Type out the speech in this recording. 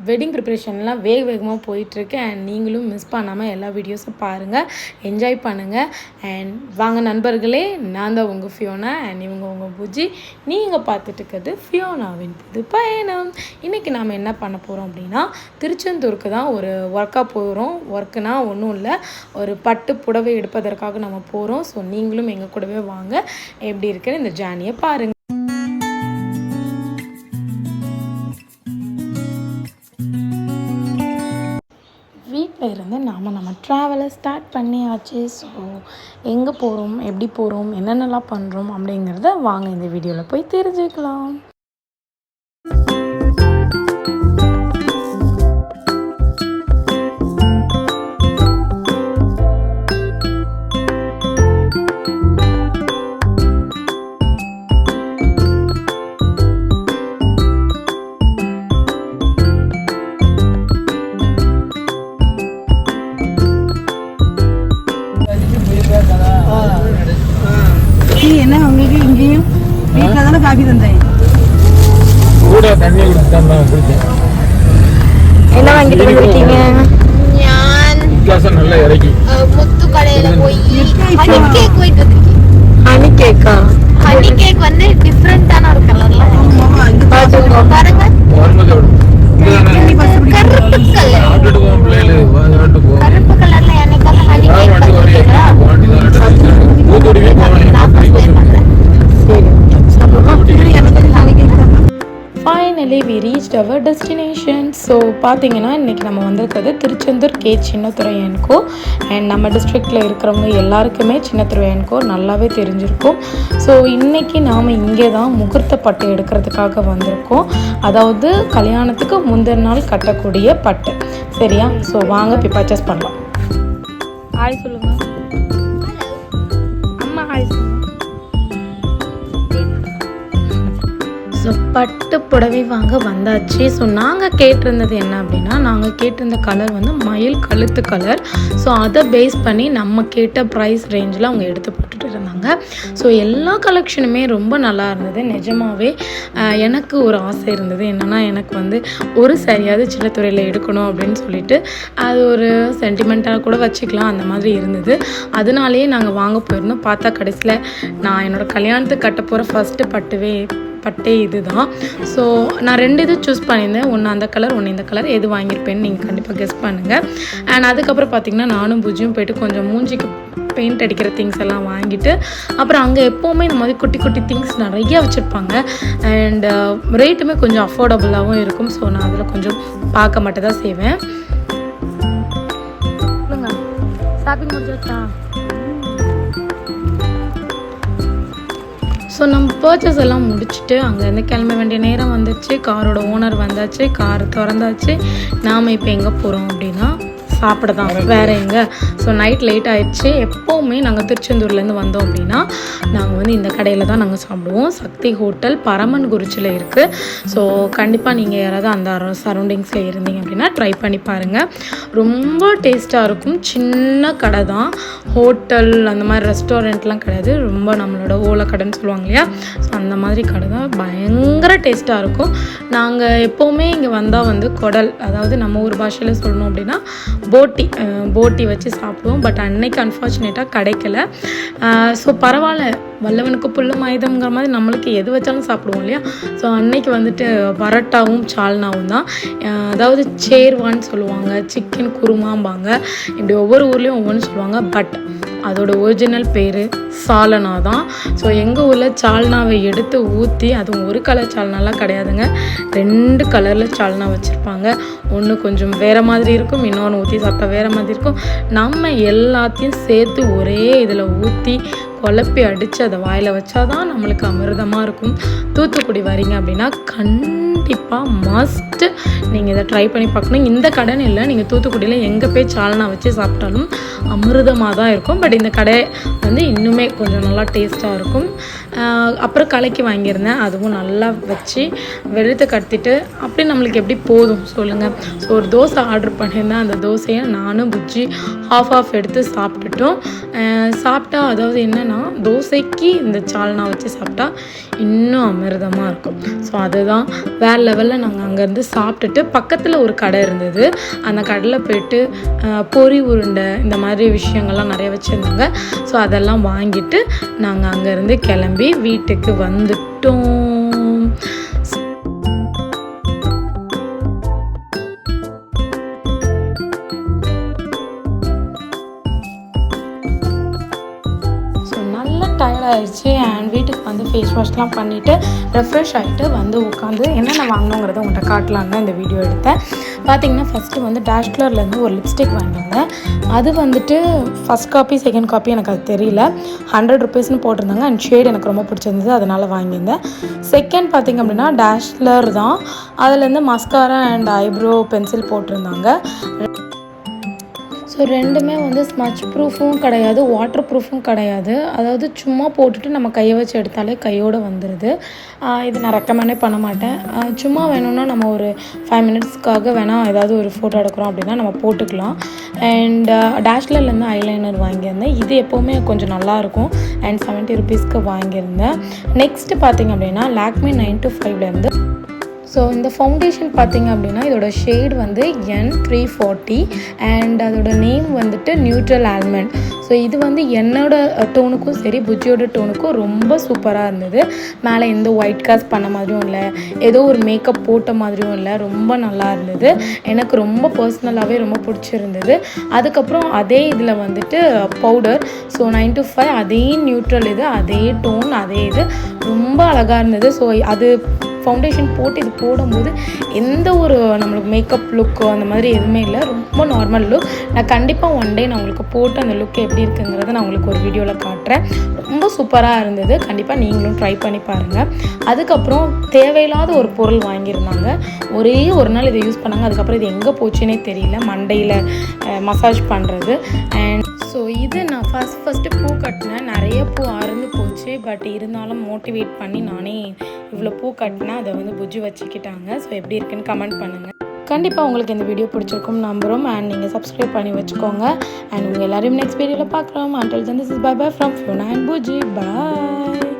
Wedding ப்ரிப்ரேஷன்லாம் வேகமாக போயிட்டுருக்கு. And நீங்களும் மிஸ் பண்ணாமல் எல்லா வீடியோஸும் பாருங்கள், என்ஜாய் பண்ணுங்கள். அண்ட் வாங்க நண்பர்களே, நான் தான் உங்கள் ஃபியோனா அண்ட் இவங்க உங்கள் புஜ்ஜி. நீங்கள் பார்த்துட்டு இருக்கிறது ஃபியோனாவின் புது பயணம். இன்றைக்கி நாம் என்ன பண்ண போகிறோம் அப்படின்னா, திருச்செந்தூருக்கு தான் ஒரு ஒர்க்காக போகிறோம். ஒர்க்குனா ஒன்றும் இல்லை, ஒரு பட்டு புடவை எடுப்பதற்காக நம்ம போகிறோம். ஸோ நீங்களும் எங்கள் கூடவே வாங்க, எப்படி இருக்குன்னு இந்த ஜேர்னியை பாருங்கள். வீட்டில் இருந்து நம்ம ட்ராவலை ஸ்டார்ட் பண்ணியாச்சு. ஸோ எங்கே போகிறோம், எப்படி போகிறோம், என்னென்னலாம் பண்ணுறோம் அப்படிங்கிறத வாங்க இந்த வீடியோவில் போய் தெரிஞ்சுக்கலாம். என்ன உங்களுக்கு இங்கேயும் வீட்டில் தானே காஃபி தந்தேன், கூட தண்ணி குடிச்சேன். என்ன வாங்கிட்டு வந்துருக்கீங்க? நான் வித்தியாசம் நல்லா இறக்கி முத்து கடையில போய் ஹனி கேக் போயிட்டு வந்திருக்கேன். ஹனி கேக்கா? ஹனி கேக் வந்து டிஃப்ரெண்டான ஒரு கலர்ல பாருங்க, கருப்பு கலர்ல எனக்கு honey cake finally we reached our destination. So பார்த்தீங்கன்னா இன்றைக்கி நம்ம வந்திருக்கிறது திருச்செந்தூர் கே சின்னத்துறை என்கோ. அண்ட் நம்ம டிஸ்ட்ரிக்டில் இருக்கிறவங்க எல்லாருக்குமே சின்னத்துறை என்கோ நல்லாவே தெரிஞ்சிருக்கும். ஸோ இன்றைக்கி நாம் இங்கே தான் முகூர்த்த பட்டு எடுக்கிறதுக்காக வந்திருக்கோம். அதாவது கல்யாணத்துக்கு முந்தின நாள் கட்டக்கூடிய பட்டு, சரியா? ஸோ வாங்க போய் பர்ச்சேஸ் பண்ணலாம். ஹாய் சொல்லுங்கள் அம்மா, ஹாய் சொல்லுங்கள். ஸோ பட்டு புடவை வாங்க வந்தாச்சு. ஸோ நாங்கள் கேட்டிருந்தது என்ன அப்படின்னா, நாங்கள் கேட்டிருந்த கலர் வந்து மயில் கழுத்து கலர். ஸோ அதை பேஸ் பண்ணி நம்ம கேட்ட ப்ரைஸ் ரேஞ்சில் அவங்க எடுத்து போட்டுட்டு இருந்தாங்க. ஸோ எல்லா கலெக்ஷனுமே ரொம்ப நல்லா இருந்தது. நிஜமாகவே எனக்கு ஒரு ஆசை இருந்தது, என்னென்னா எனக்கு வந்து ஒரு சரியாவது சின்னத்துறையில் எடுக்கணும் அப்படின்னு சொல்லிட்டு, அது ஒரு சென்டிமெண்ட்டாக கூட வச்சுக்கலாம், அந்த மாதிரி இருந்தது. அதனாலேயே நாங்கள் வாங்க போயிருந்தோம். பார்த்தா கடைசியில் நான் என்னோடய கல்யாணத்துக்கு கட்ட போகிற ஃபஸ்ட்டு பட்டே இது தான். ஸோ நான் 2 இது சூஸ் பண்ணியிருந்தேன், ஒன்று அந்த கலர், ஒன்று இந்த கலர். எது வாங்கியிருப்பேன்னு நீங்கள் கண்டிப்பாக கெஸ் பண்ணுங்கள். அண்ட் அதுக்கப்புறம் பார்த்திங்கன்னா நானும் புஜ்ஜியும் போய்ட்டு கொஞ்சம் மூஞ்சிக்கு பெயிண்ட் அடிக்கிற திங்ஸ் எல்லாம் வாங்கிட்டு, அப்புறம் அங்கே எப்போவுமே இந்த மாதிரி குட்டி குட்டி திங்ஸ் நிறையா வச்சுருப்பாங்க. அண்ட் ரேட்டுமே கொஞ்சம் அஃபோர்டபுளாகவும் இருக்கும். ஸோ நான் அதில் கொஞ்சம் பார்க்க மட்டும் தான் செய்வேன். ஷாப்பிங் முடிஞ்சாச்சா? ஸோ நம்ம பர்ச்சேஸ் எல்லாம் முடிச்சுட்டு அங்கேருந்து கிளம்ப வேண்டிய நேரம் வந்துச்சு. காரோட ஓனர் வந்தாச்சு, கார் திறந்தாச்சு. நாம் இப்போ எங்கே போகிறோம் அப்படின்னா சாப்பிட தான், வேறு எங்கே. ஸோ நைட் லேட் ஆகிடுச்சு. எப்போவுமே நாங்கள் திருச்செந்தூர்லேருந்து வந்தோம் அப்படின்னா நாங்கள் வந்து இந்த கடையில் தான் நாங்கள் சாப்பிடுவோம். சக்தி ஹோட்டல் பரமன்குறிச்சியில் இருக்குது. ஸோ கண்டிப்பாக நீங்கள் யாராவது அந்த சரௌண்டிங்ஸில் இருந்தீங்க அப்படின்னா ட்ரை பண்ணி பாருங்கள். ரொம்ப டேஸ்ட்டாக இருக்கும். சின்ன கடை தான், ஹோட்டல் அந்த மாதிரி ரெஸ்டாரண்ட்லாம் கிடையாது. ரொம்ப நம்மளோட ஓலை கடைன்னு சொல்லுவாங்க இல்லையா, ஸோ அந்த மாதிரி கடை தான். பயங்கர டேஸ்ட்டாக இருக்கும். நாங்கள் எப்போவுமே இங்கே வந்தால் வந்து குடல், அதாவது நம்ம ஊர் பாஷையில் சொல்லணும் அப்படின்னா போட்டி வச்சு சாப்பிடுவோம். பட் அன்னைக்கு அன்ஃபார்ச்சுனேட்டாக கிடைக்கல. ஸோ பரவாயில்ல, வல்லவனுக்கு புல்லும் ஆயுதம்ங்கிற மாதிரி நம்மளுக்கு எது வச்சாலும் சாப்பிடுவோம் இல்லையா. ஸோ அன்னைக்கு வந்துட்டு பரோட்டாவும் சால்னாவும் தான். அதாவது சேர்வான்னு சொல்லுவாங்க, சிக்கன் குருமாம்பாங்க, இப்படி ஒவ்வொரு ஊர்லேயும் ஒவ்வொன்று சொல்லுவாங்க. பட் அதோட ஒரிஜினல் பேர் சால்னா தான். ஸோ எங்கள் ஊரில் சால்னாவை எடுத்து ஊற்றி, அதுவும் ஒரு கலர் சால்னாலாம் கிடையாதுங்க, 2 கலரில் சால்னா வச்சுருப்பாங்க. ஒன்று கொஞ்சம் வேறு மாதிரி இருக்கும், இன்னொன்று ஊற்றி சாப்பிட்டா வேறு மாதிரி இருக்கும். நம்ம எல்லாத்தையும் சேர்த்து ஒரே இதில் ஊற்றி குழப்பி அடித்து அதை வாயில் வச்சா தான் நம்மளுக்கு அமிர்தமாக இருக்கும். தூத்துக்குடி வரீங்க அப்படின்னா கண்டிப்பாக மஸ்ட்டு நீங்கள் இதை ட்ரை பண்ணி பார்க்கணும். இந்த கடைன்னு இல்லை, நீங்கள் தூத்துக்குடியில் எங்கே போய் சால்னா வச்சு சாப்பிட்டாலும் அமிர்தமாக தான் இருக்கும். பட் இந்த கடை வந்து இன்னுமே கொஞ்சம் நல்லா டேஸ்ட்டாக இருக்கும். அப்புறம் கலக்கி வாங்கியிருந்தேன், அதுவும் நல்லா வச்சு வெளுத்து கட்டிட்டு அப்படி நம்மளுக்கு எப்படி போதும் சொல்லுங்கள். ஸோ ஒரு தோசை ஆர்டர் பண்ணியிருந்தேன். அந்த தோசையை நானும் புஜ்ஜி ஆஃப் எடுத்து சாப்பிட்டுட்டோம். சாப்பிட்டா அதாவது என்னென்னா, தோசைக்கு இந்த சால்னா வச்சு சாப்பிட்டா இன்னும் அமிர்தமாக இருக்கும். ஸோ அதுதான் வேறு லெவல். லெவலில் நாங்கள் அங்கேருந்து சாப்பிட்டுட்டு பக்கத்தில் ஒரு கடை இருந்தது. அந்த கடையில் போயிட்டு பொரி உருண்டை இந்த மாதிரி விஷயங்கள்லாம் நிறைய வச்சுருந்தாங்க. ஸோ அதெல்லாம் வாங்கிட்டு நாங்கள் அங்கேருந்து கிளம்பி வீட்டுக்கு வந்துட்டோம். டயர்ட் ஆகிடுச்சு அண்ட் வீட்டுக்கு வந்து ஃபேஸ் வாஷ்லாம் பண்ணிவிட்டு ரெஃப்ரெஷ் ஆகிட்டு வந்து உட்காந்து என்னென்ன வாங்கினோங்கிறத உங்கள்கிட்ட காட்டலான்னு தான் இந்த வீடியோ எடுத்தேன். பார்த்திங்கன்னா ஃபஸ்ட்டு வந்து டேஷ் கலர்லேருந்து ஒரு லிப்ஸ்டிக் வாங்கியிருந்தேன். அது வந்துட்டு ஃபஸ்ட் காப்பி செகண்ட் காப்பி எனக்கு அது தெரியல, 100 rupeesனு போட்டிருந்தாங்க. அண்ட் ஷேட் எனக்கு ரொம்ப பிடிச்சிருந்தது, அதனால் வாங்கியிருந்தேன். செகண்ட் பார்த்திங்க அப்படின்னா டேஷ்லர் தான், அதுலேருந்து மஸ்காரா அண்ட் ஐப்ரோ பென்சில் போட்டிருந்தாங்க. ஸோ ரெண்டுமே வந்து ஸ்மச் ப்ரூஃபும் கிடையாது, வாட்டர் ப்ரூஃபும் கிடையாது. அதாவது சும்மா போட்டுட்டு நம்ம கையை வச்சு எடுத்தாலே கையோடு வந்துடுது. இது நான் ரெக்கமெண்டே பண்ண மாட்டேன். சும்மா வேணும்னா நம்ம ஒரு 5 minutesக்காக வேணால் ஏதாவது ஒரு ஃபோட்டோ எடுக்கிறோம் அப்படின்னா நம்ம போட்டுக்கலாம். அண்ட் டேஷ்லர்லேருந்து ஐலைனர் வாங்கியிருந்தேன். இது எப்போவுமே கொஞ்சம் நல்லாயிருக்கும் அண்ட் 70 rupeesக்கு வாங்கியிருந்தேன். நெக்ஸ்ட்டு பார்த்திங்க அப்படின்னா லாக்மே 925லேருந்து ஸோ இந்த ஃபவுண்டேஷன் பார்த்திங்க அப்படின்னா இதோட ஷேட் வந்து N340 அண்ட் அதோட நேம் வந்துட்டு நியூட்ரல் ஆல்மண்ட். ஸோ இது வந்து என்னோட டோனுக்கும் சரி புஜ்ஜியோட டோனுக்கும் ரொம்ப சூப்பராக இருந்தது. மேலே எந்த ஒயிட் காஸ்ட் பண்ண மாதிரியும் இல்லை, ஏதோ ஒரு மேக்கப் போட்ட மாதிரியும் இல்லை, ரொம்ப நல்லா இருந்தது. எனக்கு ரொம்ப பர்சனலாகவே ரொம்ப பிடிச்சிருந்தது. அதுக்கப்புறம் அதே இதில் வந்துட்டு பவுடர், ஸோ 925 அதே நியூட்ரல் இது, அதே டோன், அதே இது, ரொம்ப அழகாக இருந்தது. ஸோ அது ஃபவுண்டேஷன் போட்டு இது போடும்போது எந்த ஒரு நம்மளுக்கு மேக்கப் லுக்கோ அந்த மாதிரி எதுவுமே இல்லை, ரொம்ப நார்மல் லுக். நான் கண்டிப்பாக ஒன் டே நான் உங்களுக்கு போட்டு அந்த லுக் எப்படி இருக்குங்கிறத நான் உங்களுக்கு ஒரு வீடியோவில் காட்டுறேன். ரொம்ப சூப்பராக இருந்தது, கண்டிப்பாக நீங்களும் ட்ரை பண்ணி பாருங்கள். அதுக்கப்புறம் தேவையில்லாத ஒரு பொருள் வாங்கியிருந்தாங்க. ஒரே ஒரு நாள் இதை யூஸ் பண்ணாங்க, அதுக்கப்புறம் இது எங்கே போச்சுன்னே தெரியல. மண்டையில் மசாஜ் பண்ணுறது. அண்ட் ஸோ இது நான் ஃபஸ்ட்டு பூ கட்டினேன், நிறைய பூ அறுந்து போச்சு. பட் இருந்தாலும் மோட்டிவேட் பண்ணி நானே இவ்வளோ பூ கட்டினேன், அதை வந்து புஜ்ஜி வச்சுக்கிட்டாங்க. ஸோ எப்படி இருக்குன்னு கமெண்ட் பண்ணுங்கள். கண்டிப்பாக உங்களுக்கு இந்த வீடியோ பிடிச்சிருக்கும் நம்புகிறோம். அண்ட் நீங்கள் சப்ஸ்கிரைப் பண்ணி வச்சுக்கோங்க. அண்ட் உங்கள் எல்லோரையும் நெக்ஸ்ட் வீடியோவில் பார்க்குறோம். Until then, this is bye bye from Fiona and Bujji. Bye.